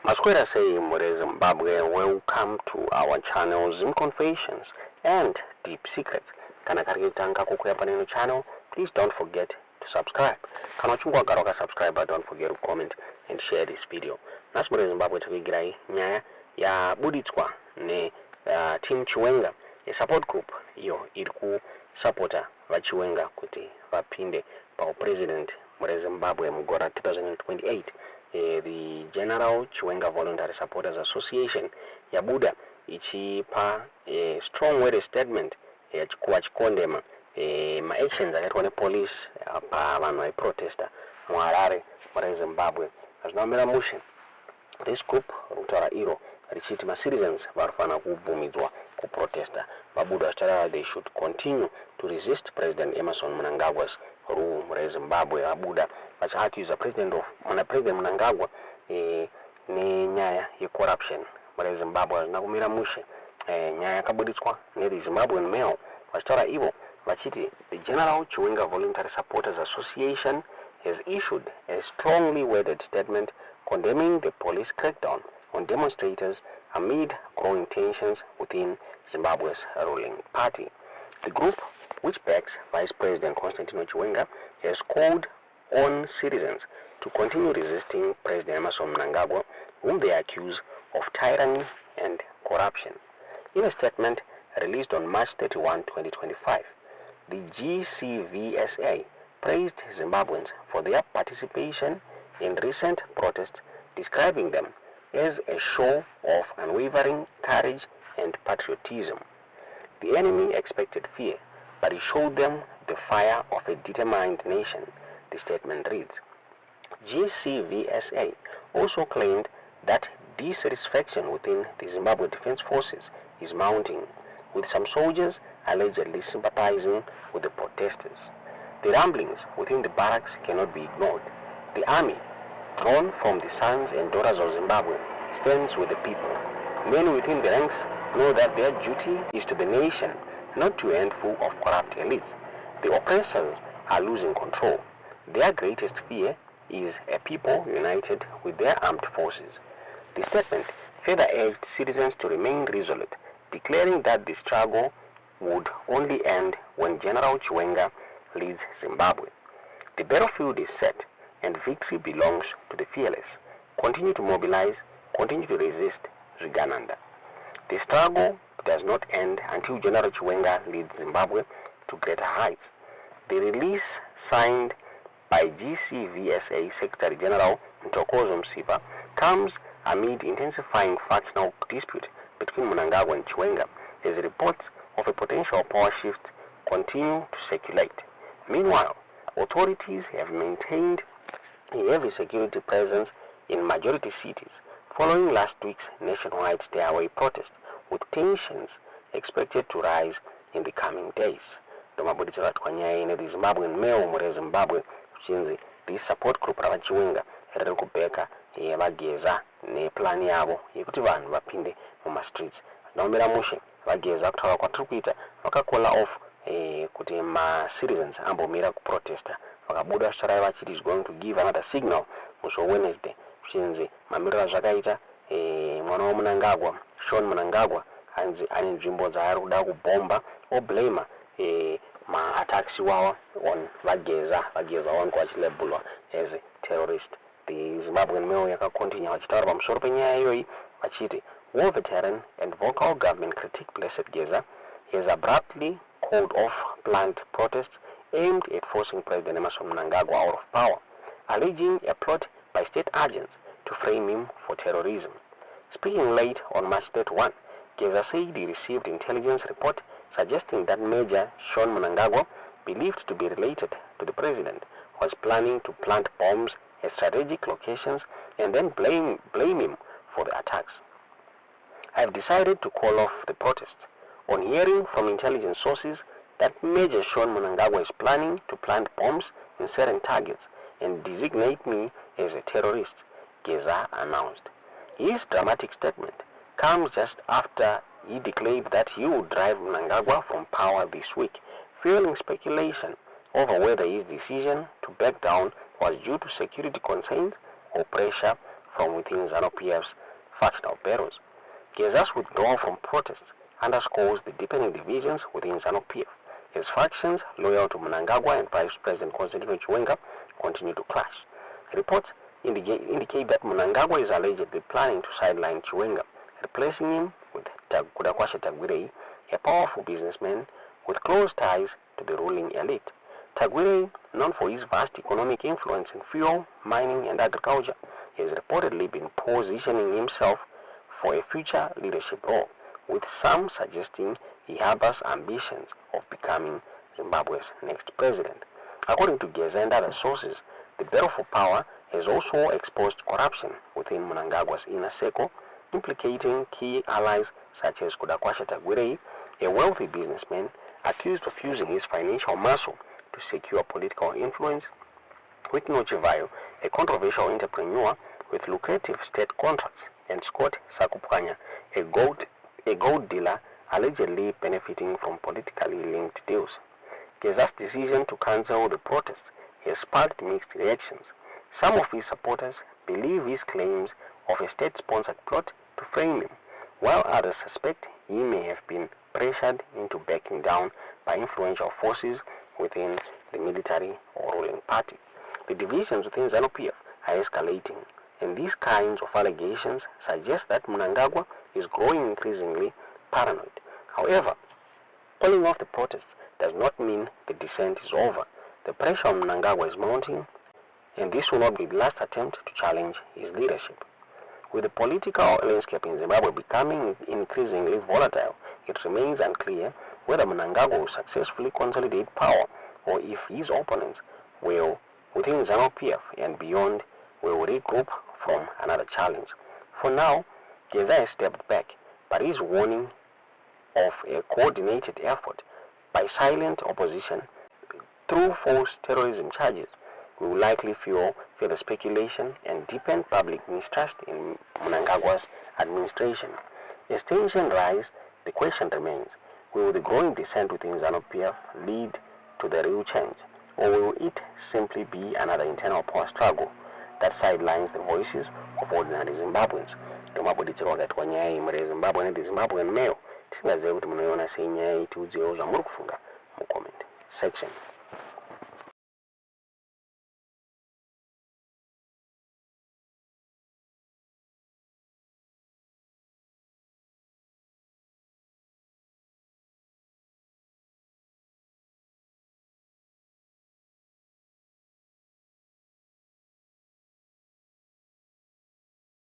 Masquera say More Zimbabwe, welcome to our channel Zim Confessions and Deep Secrets. Kana karikitanga kukuya paneno channel, please don't forget to subscribe. Kana chungwa garoka subscribe, don't forget to comment and share this video. Nasi More Zimbabwe tukigirai nyaya ya buditswa ne team Chiwenga, a support group iyo iriku supporter va Chiwenga kuti vapinde pa president More Zimbabwe mugora 2028. The General Chiwenga Voluntary Supporters Association yabuda ichipa a strong word statement yachikuwa chikondema ma actions akaitwa ne police pa vanhu vaiprotesta mu Harare muri Zimbabwe. Azvinomira mushe this group rutaura iro richiti ma citizens varifana kubvumidzwa kuprotesta vabuda vachitaura they should continue to resist President Emerson Mnangagwa's rule muri Zimbabwe. Vabuda vachiaccuse President Mnangagwa nenyaya yecorruption muri Zimbabwe. Hazvina kumira mushe nyaya yakabuditswa ne Zimbabwean Mail vachitaura ivo vachiti the General Chiwenga Voluntary Supporters Association has issued a strongly worded statement condemning the police crackdown on demonstrators amid growing tensions within Zimbabwe's ruling party. The group, which backs Vice President Constantino Chiwenga, has called on citizens to continue resisting President Emerson Mnangagwa, whom they accuse of tyranny and corruption. In a statement released on March 31, 2025, the GCVSA praised Zimbabweans for their participation in recent protests, describing them as a show of unwavering courage and patriotism. The enemy expected fear, but he showed them the fire of a determined nation, the statement reads. GCVSA also claimed that dissatisfaction within the Zimbabwe Defense Forces is mounting, with some soldiers allegedly sympathizing with the protesters. The rumblings within the barracks cannot be ignored. The army, drawn from the sons and daughters of Zimbabwe, stands with the people. Men within the ranks know that their duty is to the nation, not to a handful of corrupt elites. The oppressors are losing control. Their greatest fear is a people united with their armed forces. The statement further urged citizens to remain resolute, declaring that the struggle would only end when General Chiwenga leads Zimbabwe. The battlefield is set, and victory belongs to the fearless. Continue to mobilize, continue to resist Zvigananda. The struggle does not end until General Chiwenga leads Zimbabwe to greater heights. The release signed by GCVSA Secretary General Ntokozo Msipa comes amid intensifying factional dispute between Mnangagwa and Chiwenga, as reports of a potential power shift continue to circulate. Meanwhile, authorities have maintained a heavy security presence in majority cities following last week's nationwide stay-away protest, with tensions expected to rise in the coming days. Domabuditsira twanyaya ine the Zimbabwean Mail muri Zimbabwe kuchinzi the support group rava Chiwenga riri kubheka vaGeza neplan yavo yekuti vanhu vapinde mumastreets. Naomera mushe vaGeza kutaura kwatiri kuita vakakola off kuti ma-citizens ambomira kuprotesta vakabuda vachitarai vachiti is going to give another signal musi Wednesday kuchinzi mamiriro azvakaita mwana waMnangagwa Sean Mnangagwa anzi ane nzvimbo dzaari kuda kubhomba oblama ma-attacks iwawa on vaGeza wangu vachilabelwa as a terrorist. The Zimbabwean Mail yakakontinua vachitaura pamusoro penyaya iyoyi vachiti war veteran and vocal government critic Blessed Geza has abruptly called off planned protests aimed at forcing President Emerson Mnangagwa out of power, alleging a plot by state agents to frame him for terrorism. Speaking late on March 31, Geza said he received intelligence report suggesting that Major Sean Mnangagwa, believed to be related to the president, was planning to plant bombs at strategic locations and then blame him for the attacks. I have decided to call off the protest on hearing from intelligence sources that Major Sean Mnangagwa is planning to plant bombs in certain targets and designate me as a terrorist, Geza announced. His dramatic statement comes just after he declared that he would drive Mnangagwa from power this week, fueling speculation over whether his decision to back down was due to security concerns or pressure from within ZANU-PF's factional battles. Geza's withdrawal from protests underscores the deepening divisions within ZANU-PF. His factions, loyal to Mnangagwa and Vice President Constantino Chiwenga, continue to clash. Reports indicate that Mnangagwa is allegedly planning to sideline Chiwenga, replacing him with Tagwirei, a powerful businessman with close ties to the ruling elite. Tagwirei, known for his vast economic influence in fuel, mining, and agriculture, has reportedly been positioning himself for a future leadership role, with some suggesting he harbors ambitions of becoming Zimbabwe's next president. According to Geza and other sources, the battle for power has also exposed corruption within Mnangagwa's inner circle, implicating key allies such as Kudakwasha Tagwirei, a wealthy businessman accused of using his financial muscle to secure political influence, with Nochivayo, a controversial entrepreneur with lucrative state contracts, and Scott Sakupkanya, a gold dealer allegedly benefiting from politically linked deals. Geza's decision to cancel the protests has sparked mixed reactions. Some of his supporters believe his claims of a state-sponsored plot to frame him, while others suspect he may have been pressured into backing down by influential forces within the military or ruling party. The divisions within ZANU-PF are escalating, and these kinds of allegations suggest that Mnangagwa is growing increasingly paranoid. However, calling off the protests does not mean the descent is over. The pressure on Mnangagwa is mounting, and this will not be the last attempt to challenge his leadership. With the political landscape in Zimbabwe becoming increasingly volatile, it remains unclear whether Mnangagwa will successfully consolidate power or if his opponents will, within ZANU-PF and beyond, will regroup from another challenge. For now, Geza has stepped back, but is warning of a coordinated effort by silent opposition through false terrorism charges will likely fuel further speculation and deepen public mistrust in Mnangagwa's administration. As tension rises, the question remains, will the growing dissent within ZANU-PF lead to the real change, or will it simply be another internal power struggle that sidelines the voices of ordinary Zimbabweans? Tomabodichero wakati wa nyaya imwe Zimbabwe ndi Zimbabwean Mail tisingazive kuti munoiona sei nyaya iyi tiudzirewo zvamuri kufunga mu comment section.